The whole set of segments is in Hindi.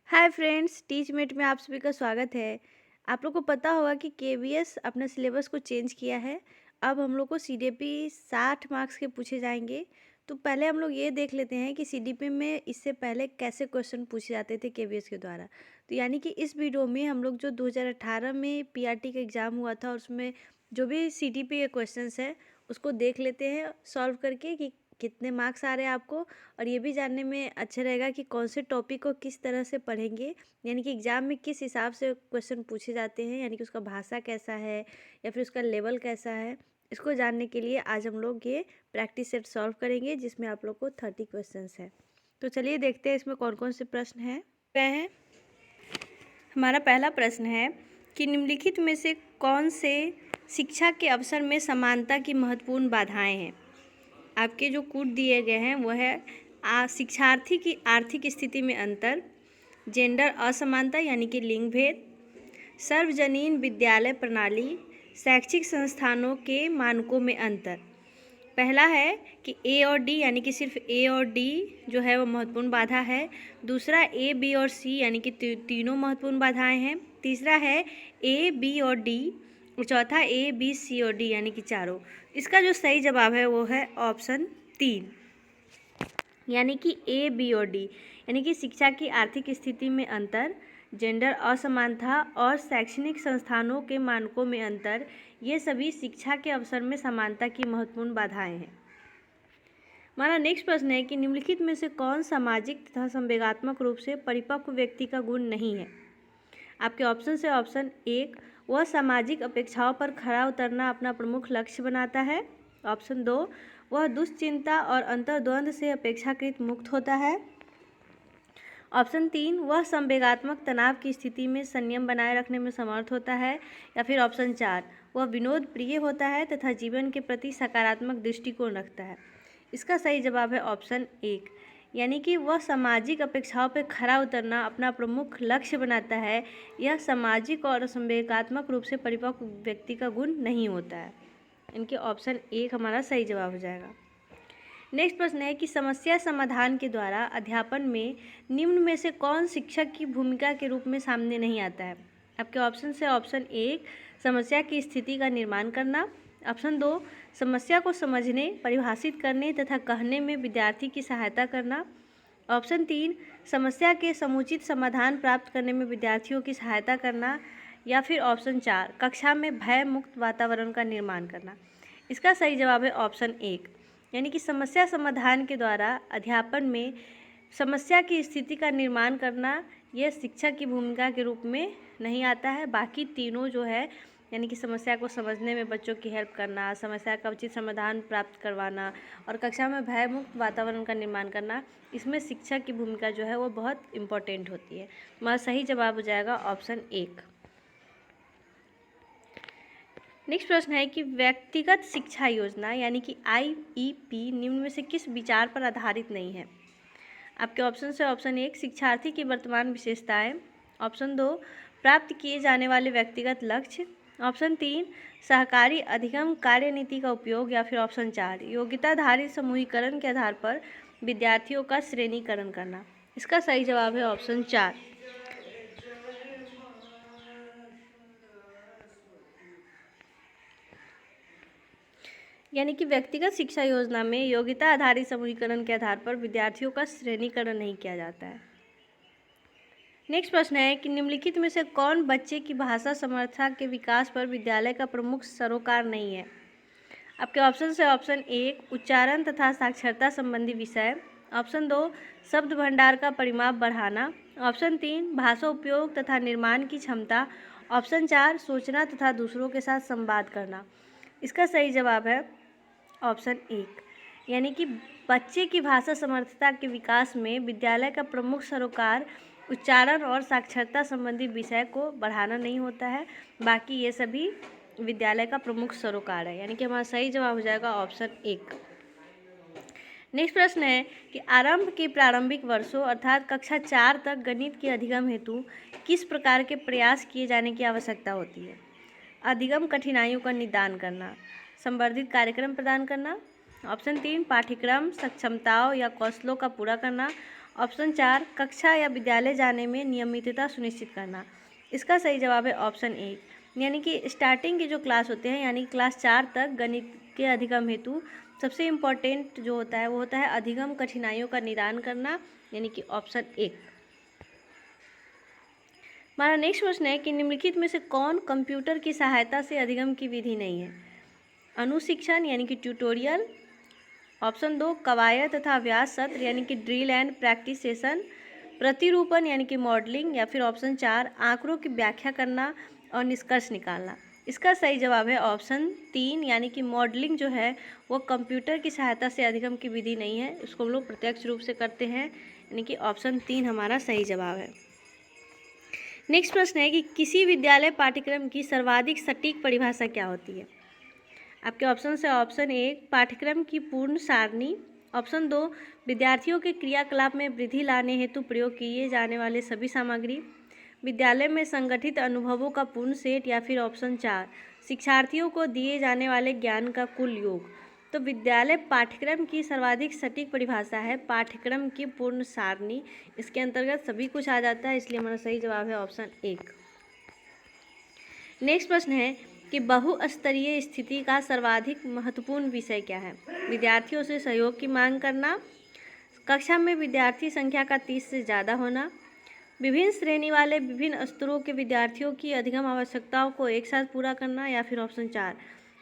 हाय फ्रेंड्स, टीचमेट में आप सभी का स्वागत है। आप लोग को पता होगा कि केवीएस अपने सिलेबस को चेंज किया है। अब हम लोग को सीडीपी 60 मार्क्स के पूछे जाएंगे। तो पहले हम लोग ये देख लेते हैं कि सीडीपी में इससे पहले कैसे क्वेश्चन पूछे जाते थे केवीएस के द्वारा। तो यानी कि इस वीडियो में हम लोग जो 2018 में पीआरटी का एग्ज़ाम हुआ था और उसमें जो भी सीडीपी के क्वेश्चंस है उसको देख लेते हैं सॉल्व करके कि कितने मार्क्स आ रहे हैं आपको। और ये भी जानने में अच्छा रहेगा कि कौन से टॉपिक को किस तरह से पढ़ेंगे, यानी कि एग्ज़ाम में किस हिसाब से क्वेश्चन पूछे जाते हैं, यानी कि उसका भाषा कैसा है या फिर उसका लेवल कैसा है। इसको जानने के लिए आज हम लोग ये प्रैक्टिस सेट सॉल्व करेंगे जिसमें आप लोग को 30 क्वेश्चंस है। तो चलिए देखते हैं इसमें कौन कौन से प्रश्न हैं। हमारा पहला प्रश्न है कि निम्नलिखित में से कौन से शिक्षा के अवसर में समानता की महत्वपूर्ण बाधाएं हैं। आपके जो कूट दिए गए हैं वो है शिक्षार्थी की आर्थिक स्थिति में अंतर, जेंडर असमानता यानी कि लिंग भेद, सार्वजनीन विद्यालय प्रणाली, शैक्षिक संस्थानों के मानकों में अंतर। पहला है कि ए और डी यानी कि सिर्फ ए और डी जो है वो महत्वपूर्ण बाधा है। दूसरा ए बी और सी यानी कि तीनों महत्वपूर्ण बाधाएं हैं। तीसरा है ए बी और डी और चौथा ए बी सी और डी यानी कि चारों। इसका जो सही जवाब है वो है ऑप्शन 3 यानी कि ए बी और डी, यानी कि शिक्षा की आर्थिक स्थिति में अंतर, जेंडर असमानता और शैक्षणिक संस्थानों के मानकों में अंतर, ये सभी शिक्षा के अवसर में समानता की महत्वपूर्ण बाधाएं हैं। हमारा नेक्स्ट प्रश्न है कि निम्नलिखित में से कौन सामाजिक तथा संवेगात्मक रूप से परिपक्व व्यक्ति का गुण नहीं है। आपके ऑप्शन से ऑप्शन 1, वह सामाजिक अपेक्षाओं पर खरा उतरना अपना प्रमुख लक्ष्य बनाता है। ऑप्शन 2, वह दुश्चिंता और अंतर्द्वंद से अपेक्षाकृत मुक्त होता है। ऑप्शन 3, वह संवेगात्मक तनाव की स्थिति में संयम बनाए रखने में समर्थ होता है। या फिर ऑप्शन 4, वह विनोद प्रिय होता है तथा जीवन के प्रति सकारात्मक दृष्टिकोण रखता है। इसका सही जवाब है ऑप्शन 1, यानी कि वह सामाजिक अपेक्षाओं पर खरा उतरना अपना प्रमुख लक्ष्य बनाता है। यह सामाजिक और संवेगात्मक रूप से परिपक्व व्यक्ति का गुण नहीं होता है। इनके ऑप्शन 1 हमारा सही जवाब हो जाएगा। नेक्स्ट प्रश्न है कि समस्या समाधान के द्वारा अध्यापन में निम्न में से कौन शिक्षक की भूमिका के रूप में सामने नहीं आता है। आपके ऑप्शन से ऑप्शन 1, समस्या की स्थिति का निर्माण करना। ऑप्शन 2, समस्या को समझने, परिभाषित करने तथा कहने में विद्यार्थी की सहायता करना। ऑप्शन 3, समस्या के समुचित समाधान प्राप्त करने में विद्यार्थियों की सहायता करना। या फिर ऑप्शन 4, कक्षा में भय मुक्त वातावरण का निर्माण करना। इसका सही जवाब है ऑप्शन 1, यानी कि समस्या समाधान के द्वारा अध्यापन में समस्या की स्थिति का निर्माण करना यह शिक्षक की भूमिका के रूप में नहीं आता है। बाकी तीनों जो है, यानी कि समस्या को समझने में बच्चों की हेल्प करना, समस्या का उचित समाधान प्राप्त करवाना और कक्षा में भय मुक्त वातावरण का निर्माण करना, इसमें शिक्षक की भूमिका जो है वो बहुत इम्पोर्टेंट होती है। हमारा सही जवाब हो जाएगा ऑप्शन 1। नेक्स्ट प्रश्न है कि व्यक्तिगत शिक्षा योजना यानी कि आईईपी निम्न में से किस विचार पर आधारित नहीं है। आपके ऑप्शन से ऑप्शन 1, शिक्षार्थी की वर्तमान विशेषताएं। ऑप्शन 2, प्राप्त किए जाने वाले व्यक्तिगत लक्ष्य। ऑप्शन 3, सहकारी अधिगम कार्यनीति का उपयोग। या फिर ऑप्शन 4, योग्यताधारित समूहीकरण के आधार पर विद्यार्थियों का श्रेणीकरण करना। इसका सही जवाब है ऑप्शन 4, यानी कि व्यक्तिगत शिक्षा योजना में योग्यता आधारित समूहीकरण के आधार पर विद्यार्थियों का श्रेणीकरण नहीं किया जाता है। नेक्स्ट प्रश्न है कि निम्नलिखित में से कौन बच्चे की भाषा समर्था के विकास पर विद्यालय का प्रमुख सरोकार नहीं है। आपके ऑप्शन से ऑप्शन 1, उच्चारण तथा साक्षरता संबंधी विषय। ऑप्शन 2, शब्द भंडार का परिमाप बढ़ाना। ऑप्शन 3, भाषा उपयोग तथा निर्माण की क्षमता। ऑप्शन 4, सोचना तथा दूसरों के साथ संवाद करना। इसका सही जवाब है ऑप्शन 1, यानी कि बच्चे की भाषा समर्थता के विकास में विद्यालय का प्रमुख सरोकार उच्चारण और साक्षरता संबंधी विषय को बढ़ाना नहीं होता है। बाकी ये सभी विद्यालय का प्रमुख सरोकार है, यानी कि हमारा सही जवाब हो जाएगा ऑप्शन 1। नेक्स्ट प्रश्न है कि आरंभ के प्रारंभिक वर्षों अर्थात कक्षा 4 तक गणित के अधिगम हेतु किस प्रकार के प्रयास किए जाने की आवश्यकता होती है। अधिगम कठिनाइयों का निदान करना, संवर्धित कार्यक्रम प्रदान करना। ऑप्शन 3, पाठ्यक्रम सक्षमताओं या कौशलों का पूरा करना। ऑप्शन 4, कक्षा या विद्यालय जाने में नियमितता सुनिश्चित करना। इसका सही जवाब है ऑप्शन 1, यानी कि स्टार्टिंग के जो क्लास होते हैं यानी क्लास 4 तक गणित के अधिगम हेतु सबसे इम्पॉर्टेंट जो होता है वो होता है अधिगम कठिनाइयों का निदान करना, यानी कि ऑप्शन 1। हमारा नेक्स्ट प्रश्न है कि निम्नलिखित में से कौन कंप्यूटर की सहायता से अधिगम की विधि नहीं है? अनुशिक्षण यानी कि ट्यूटोरियल, ऑप्शन 2 कवायद तथा अभ्यास सत्र यानी कि ड्रिल एंड प्रैक्टिस सेशन, प्रतिरूपण यानी कि मॉडलिंग, या फिर ऑप्शन 4 आंकड़ों की व्याख्या करना और निष्कर्ष निकालना। इसका सही जवाब है ऑप्शन 3, यानी कि मॉडलिंग जो है वो कंप्यूटर की सहायता से अधिगम की विधि नहीं है, इसको हम लोग प्रत्यक्ष रूप से करते हैं, यानी कि ऑप्शन 3 हमारा सही जवाब है। नेक्स्ट प्रश्न है कि किसी विद्यालय पाठ्यक्रम की सर्वाधिक सटीक परिभाषा क्या होती है? आपके ऑप्शन है ऑप्शन 1 पाठ्यक्रम की पूर्ण सारणी, ऑप्शन 2 विद्यार्थियों के क्रियाकलाप में वृद्धि लाने हेतु प्रयोग किए जाने वाले सभी सामग्री, विद्यालय में संगठित अनुभवों का पूर्ण सेट, या फिर ऑप्शन 4 शिक्षार्थियों को दिए जाने वाले ज्ञान का कुल योग। तो विद्यालय पाठ्यक्रम की सर्वाधिक सटीक परिभाषा है पाठ्यक्रम की पूर्ण सारणी, इसके अंतर्गत सभी कुछ आ जाता है, इसलिए हमारा सही जवाब है ऑप्शन 1। नेक्स्ट प्रश्न है कि बहुस्तरीय स्थिति का सर्वाधिक महत्वपूर्ण विषय क्या है? विद्यार्थियों से सहयोग की मांग करना, कक्षा में विद्यार्थी संख्या का 30 से ज़्यादा होना, विभिन्न श्रेणी वाले विभिन्न स्तरों के विद्यार्थियों की अधिगम आवश्यकताओं को एक साथ पूरा करना, या फिर ऑप्शन 4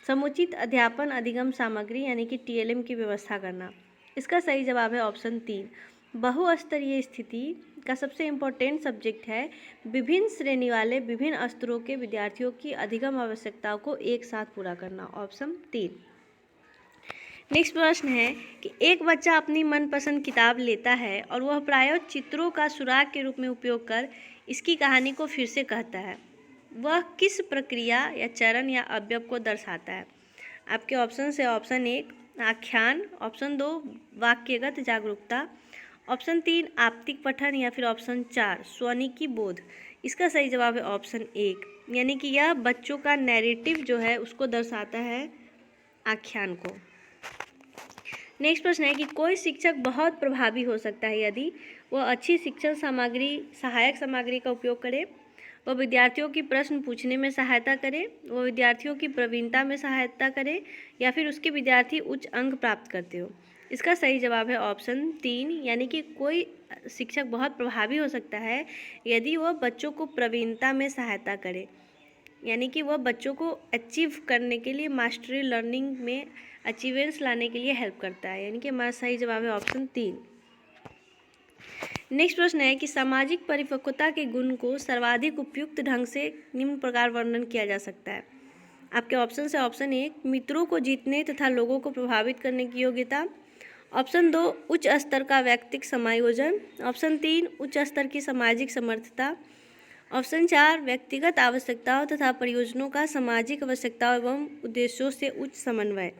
समुचित अध्यापन अधिगम सामग्री यानी कि TLM की व्यवस्था करना। इसका सही जवाब है ऑप्शन 3। बहुस्तरीय स्थिति का सबसे इम्पोर्टेंट सब्जेक्ट है विभिन्न श्रेणी वाले विभिन्न स्तरों के विद्यार्थियों की अधिगम आवश्यकताओं को एक साथ पूरा करना, ऑप्शन 3। नेक्स्ट प्रश्न है कि एक बच्चा अपनी मनपसंद किताब लेता है और वह प्रायः चित्रों का सुराग के रूप में उपयोग कर इसकी कहानी को फिर से कहता है, वह किस प्रक्रिया या चरण या अवयव को दर्शाता है? आपके ऑप्शन है ऑप्शन 1 आख्यान, ऑप्शन 2 वाक्यगत जागरूकता, ऑप्शन 3 आपतिक पठन, या फिर ऑप्शन 4 स्वनिकी बोध। इसका सही जवाब है ऑप्शन 1, यानी कि यह बच्चों का नैरेटिव जो है उसको दर्शाता है, आख्यान को। नेक्स्ट प्रश्न है कि कोई शिक्षक बहुत प्रभावी हो सकता है यदि वह अच्छी शिक्षण सामग्री सहायक सामग्री का उपयोग करे, वह विद्यार्थियों की प्रश्न पूछने में सहायता करे, वह विद्यार्थियों की प्रवीणता में सहायता करे, या फिर उसके विद्यार्थी उच्च अंक प्राप्त करते हो। इसका सही जवाब है ऑप्शन 3, यानी कि कोई शिक्षक बहुत प्रभावी हो सकता है यदि वह बच्चों को प्रवीणता में सहायता करे, यानी कि वह बच्चों को अचीव करने के लिए मास्टरी लर्निंग में अचीवमेंट्स लाने के लिए हेल्प करता है, यानी कि हमारा सही जवाब है ऑप्शन 3। नेक्स्ट प्रश्न है कि सामाजिक परिपक्वता के गुण को सर्वाधिक उपयुक्त ढंग से निम्न प्रकार वर्णन किया जा सकता है। आपके ऑप्शन है ऑप्शन 1 मित्रों को जीतने तथा लोगों को प्रभावित करने की योग्यता, ऑप्शन 2 उच्च स्तर का व्यक्तिगत समायोजन, ऑप्शन 3 उच्च स्तर की सामाजिक समर्थता, ऑप्शन 4 व्यक्तिगत आवश्यकताओं तथा परियोजनाओं का सामाजिक आवश्यकताओं एवं उद्देश्यों से उच्च समन्वय।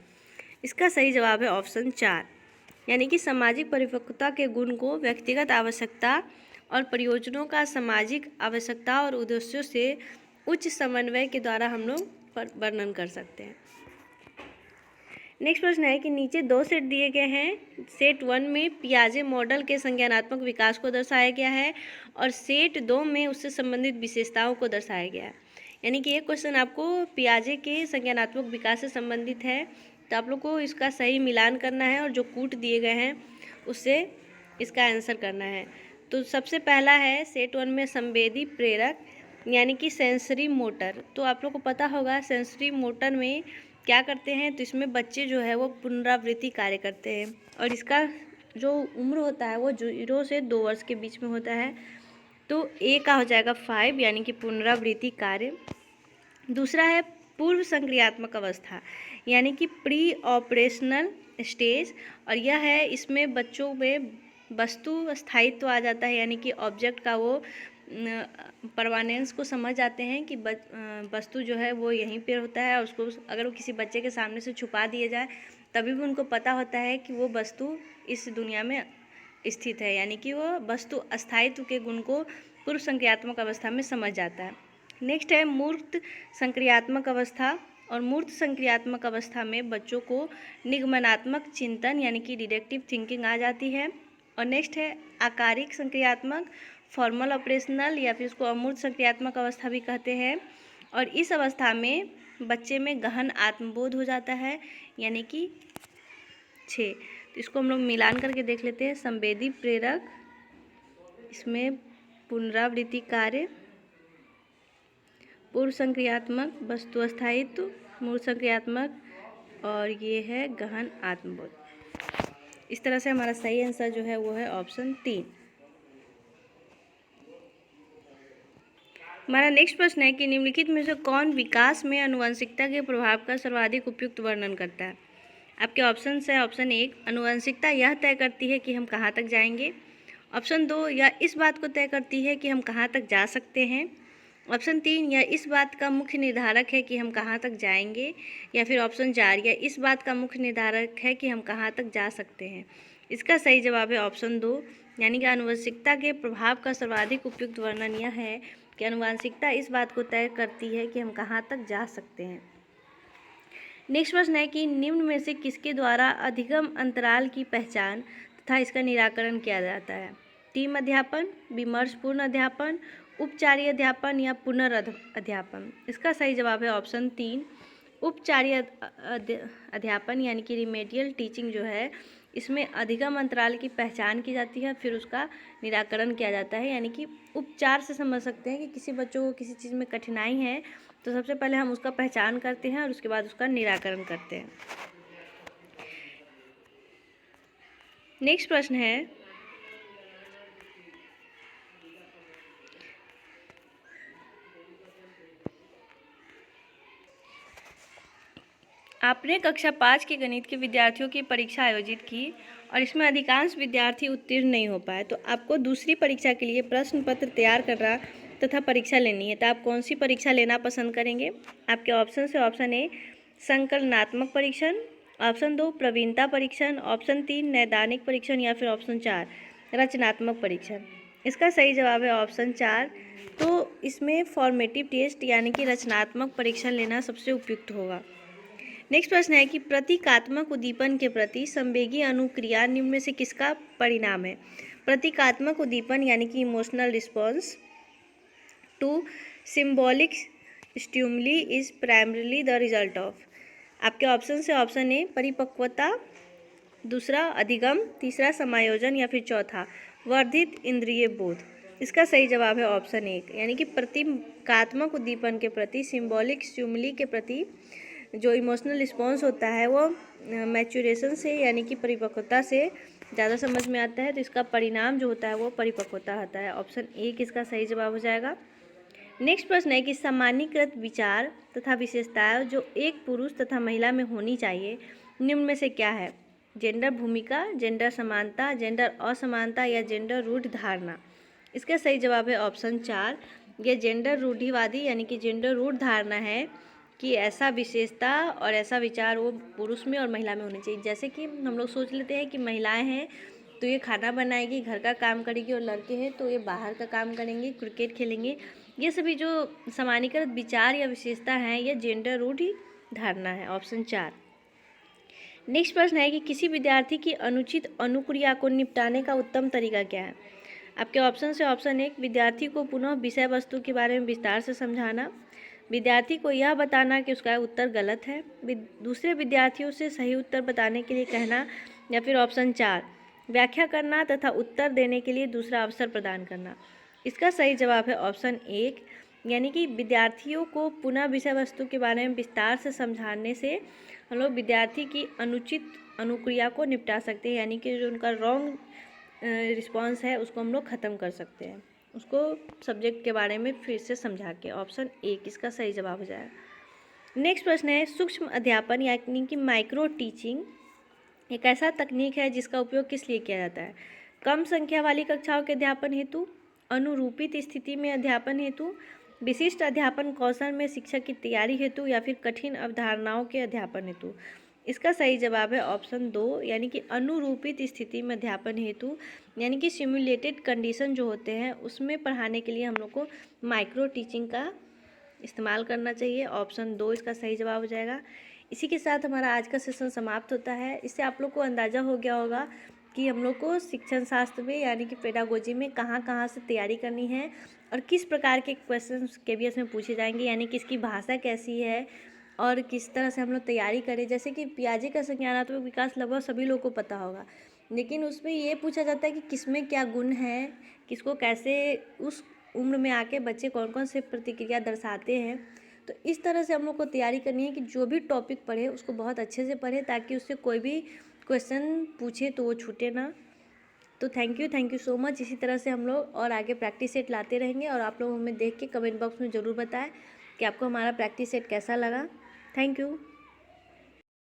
इसका सही जवाब है ऑप्शन 4, यानी कि सामाजिक परिपक्वता के गुण को व्यक्तिगत आवश्यकता और परियोजनाओं का सामाजिक आवश्यकता और उद्देश्यों से उच्च समन्वय के द्वारा हम लोग वर्णन कर सकते हैं। नेक्स्ट प्रश्न है कि नीचे 2 सेट दिए गए हैं। सेट 1 में पियाजे मॉडल के संज्ञानात्मक विकास को दर्शाया गया है और सेट 2 में उससे संबंधित विशेषताओं को दर्शाया गया है, यानी कि एक क्वेश्चन आपको पियाजे के संज्ञानात्मक विकास से संबंधित है, तो आप लोग को इसका सही मिलान करना है और जो कूट दिए गए हैं उससे इसका आंसर करना है। तो सबसे पहला है सेट 1 में संवेदी प्रेरक यानी कि सेंसरी मोटर। तो आप लोग को पता होगा सेंसरी मोटर में क्या करते हैं, तो इसमें बच्चे जो है वो पुनरावृत्ति कार्य करते हैं और इसका जो उम्र होता है वो 0 से 2 वर्ष के बीच में होता है। तो ए का हो जाएगा 5 यानी कि पुनरावृत्ति कार्य। दूसरा है पूर्व संक्रियात्मक अवस्था यानी कि प्री ऑपरेशनल स्टेज, और यह है इसमें बच्चों में वस्तु स्थायित्व आ जाता है, यानी कि ऑब्जेक्ट का वो परमानेंस को समझ आते हैं कि वस्तु जो है वो यहीं पे होता है और उसको अगर वो किसी बच्चे के सामने से छुपा दिया जाए तभी भी उनको पता होता है कि वो वस्तु इस दुनिया में स्थित है, यानी कि वो वस्तु अस्थायित्व के गुण को पूर्व संक्रियात्मक अवस्था में समझ जाता है। नेक्स्ट है मूर्त संक्रियात्मक अवस्था, और मूर्त संक्रियात्मक अवस्था में बच्चों को निगमनात्मक चिंतन यानी कि डिडक्टिव थिंकिंग आ जाती है। और नेक्स्ट है आकारिक संक्रियात्मक, फॉर्मल ऑपरेशनल या फिर इसको अमूर्त संक्रियात्मक अवस्था भी कहते हैं। और इस अवस्था में बच्चे में गहन आत्मबोध हो जाता है, यानी कि 6। तो इसको हम लोग मिलान करके देख लेते हैं। संवेदी प्रेरक, इसमें पुनरावृत्ति कार्य, पूर्व संक्रियात्मक, वस्तु स्थायित्व, मूल संक्रियात्मक, और ये है गहन आत्मबोध। इस तरह से हमारा सही आंसर जो है वो है ऑप्शन 3। हमारा नेक्स्ट प्रश्न है कि निम्नलिखित में से कौन विकास में आनुवंशिकता के प्रभाव का सर्वाधिक उपयुक्त वर्णन करता है। आपके ऑप्शन है ऑप्शन 1, आनुवंशिकता यह तय करती है कि हम कहाँ तक जाएंगे। ऑप्शन 2, यह इस बात को तय करती है कि हम कहाँ तक जा सकते हैं। ऑप्शन 3, यह इस बात का मुख्य निर्धारक है कि हम कहाँ तक जाएंगे। या फिर ऑप्शन 4, यह इस बात का मुख्य निर्धारक है कि हम कहाँ तक जा सकते हैं। इसका सही जवाब है ऑप्शन 2, यानी कि आनुवंशिकता के प्रभाव का सर्वाधिक उपयुक्त वर्णन यह है कि आनुवंशिकता इस बात को तय करती है कि हम कहाँ तक जा सकते हैं। नेक्स्ट प्रश्न है कि निम्न में से किसके द्वारा अधिगम अंतराल की पहचान तथा इसका निराकरण किया जाता है। टीम अध्यापन, विमर्शपूर्ण अध्यापन, उपचारीय अध्यापन या पुनर्अध्यापन। इसका सही जवाब है ऑप्शन 3, उपचारीय अध्यापन, यानी कि रिमेडियल टीचिंग जो है इसमें अधिगम अंतराल की पहचान की जाती है, फिर उसका निराकरण किया जाता है। यानी कि उपचार से समझ सकते हैं कि किसी बच्चों को किसी चीज़ में कठिनाई है तो सबसे पहले हम उसका पहचान करते हैं और उसके बाद उसका निराकरण करते हैं। नेक्स्ट प्रश्न है आपने कक्षा 5 के गणित के विद्यार्थियों की परीक्षा आयोजित की और इसमें अधिकांश विद्यार्थी उत्तीर्ण नहीं हो पाए, तो आपको दूसरी परीक्षा के लिए प्रश्न पत्र तैयार करना तथा परीक्षा लेनी है। तो आप कौन सी परीक्षा लेना पसंद करेंगे। आपके ऑप्शन है ऑप्शन 1, संकलनात्मक परीक्षण, ऑप्शन 2, प्रवीणता परीक्षण, ऑप्शन 3, नैदानिक परीक्षण, या फिर ऑप्शन 4, रचनात्मक परीक्षण। इसका सही जवाब है ऑप्शन 4। तो इसमें फॉर्मेटिव टेस्ट यानी कि रचनात्मक परीक्षण लेना सबसे उपयुक्त होगा। नेक्स्ट प्रश्न है कि प्रतीकात्मक उद्दीपन के प्रति संवेगी अनुक्रिया निम्न में से किसका परिणाम है। प्रतीकात्मक उद्दीपन यानी कि emotional response to symbolic stimuli is primarily the result of. आपके ऑप्शन है ऑप्शन ए, परिपक्वता, दूसरा अधिगम, तीसरा समायोजन, या फिर चौथा वर्धित इंद्रिय बोध। इसका सही जवाब है ऑप्शन 1, यानी कि प्रतीकात्मक उद्दीपन के प्रति सिंबॉलिक स्टिमुली के प्रति जो इमोशनल रिस्पॉन्स होता है वो मैच्योरेशन से यानी कि परिपक्वता से ज़्यादा समझ में आता है, तो इसका परिणाम जो होता है वो परिपक्वता होता है। ऑप्शन 1 इसका सही जवाब हो जाएगा। नेक्स्ट प्रश्न है कि सामान्यीकृत विचार तथा विशेषताएं जो एक पुरुष तथा महिला में होनी चाहिए निम्न में से क्या है। जेंडर भूमिका, जेंडर समानता, जेंडर असमानता, या जेंडर रूढ़ धारणा। इसका सही जवाब है ऑप्शन 4, ये जेंडर रूढ़िवादी यानी कि जेंडर रूढ़ धारणा है कि ऐसा विशेषता और ऐसा विचार वो पुरुष में और महिला में होने चाहिए। जैसे कि हम लोग सोच लेते हैं कि महिलाएं हैं तो ये खाना बनाएगी, घर का काम करेगी, और लड़के हैं तो ये बाहर का काम करेंगे, क्रिकेट खेलेंगे। ये सभी जो सामान्यीकृत विचार या विशेषता हैं ये जेंडर रूढ़ि धारणा है, ऑप्शन 4। नेक्स्ट प्रश्न है कि किसी विद्यार्थी की अनुचित अनुक्रिया को निपटाने का उत्तम तरीका क्या है। आपके ऑप्शन है ऑप्शन 1, विद्यार्थी को पुनः विषय वस्तु के बारे में विस्तार से समझाना, विद्यार्थी को यह बताना कि उसका उत्तर गलत है, दूसरे विद्यार्थियों से सही उत्तर बताने के लिए कहना, या फिर ऑप्शन 4, व्याख्या करना तथा उत्तर देने के लिए दूसरा अवसर प्रदान करना। इसका सही जवाब है ऑप्शन 1, यानी कि विद्यार्थियों को पुनः विषय वस्तु के बारे में विस्तार से समझाने से हम लोग विद्यार्थी की अनुचित अनुक्रिया को निपटा सकते हैं, यानी कि जो उनका रॉन्ग रिस्पॉन्स है उसको हम लोग ख़त्म कर सकते हैं, उसको सब्जेक्ट के बारे में फिर से समझा के। ऑप्शन 1 इसका सही जवाब हो जाएगा। नेक्स्ट प्रश्न है सूक्ष्म अध्यापन यानी कि माइक्रो टीचिंग एक ऐसा तकनीक है जिसका उपयोग किस लिए किया जाता है। कम संख्या वाली कक्षाओं के अध्यापन हेतु, अनुरूपित स्थिति में अध्यापन हेतु, विशिष्ट अध्यापन कौशल में शिक्षक की तैयारी हेतु, या फिर कठिन अवधारणाओं के अध्यापन हेतु। इसका सही जवाब है ऑप्शन 2, यानी कि अनुरूपित स्थिति में अध्यापन हेतु, यानी कि सिमुलेटेड कंडीशन जो होते हैं उसमें पढ़ाने के लिए हम लोग को माइक्रो टीचिंग का इस्तेमाल करना चाहिए। ऑप्शन 2 इसका सही जवाब हो जाएगा। इसी के साथ हमारा आज का सेशन समाप्त होता है। इससे आप लोग को अंदाज़ा हो गया होगा कि हम लोग को शिक्षण शास्त्र में यानी कि पेडागोजी में कहाँ कहाँ से तैयारी करनी है और किस प्रकार के क्वेश्चन KVS में पूछे जाएंगे, यानी कि इसकी भाषा कैसी है और किस तरह से हम लोग तैयारी करें। जैसे कि पियाजे का संज्ञानात्मक विकास लगभग सभी लोगों को पता होगा, लेकिन उसमें ये पूछा जाता है कि किसमें क्या गुण है, किसको कैसे उस उम्र में आके बच्चे कौन कौन से प्रतिक्रिया दर्शाते हैं। तो इस तरह से हम लोग को तैयारी करनी है कि जो भी टॉपिक पढ़े उसको बहुत अच्छे से पढ़े, ताकि उससे कोई भी क्वेश्चन पूछे तो वो छूटे ना। तो थैंक यू सो मच। इसी तरह से हम लोग और आगे प्रैक्टिस सेट लाते रहेंगे, और आप लोग हमें देख के कमेंट बॉक्स में ज़रूर बताएं कि आपको हमारा प्रैक्टिस सेट कैसा लगा। Thank you.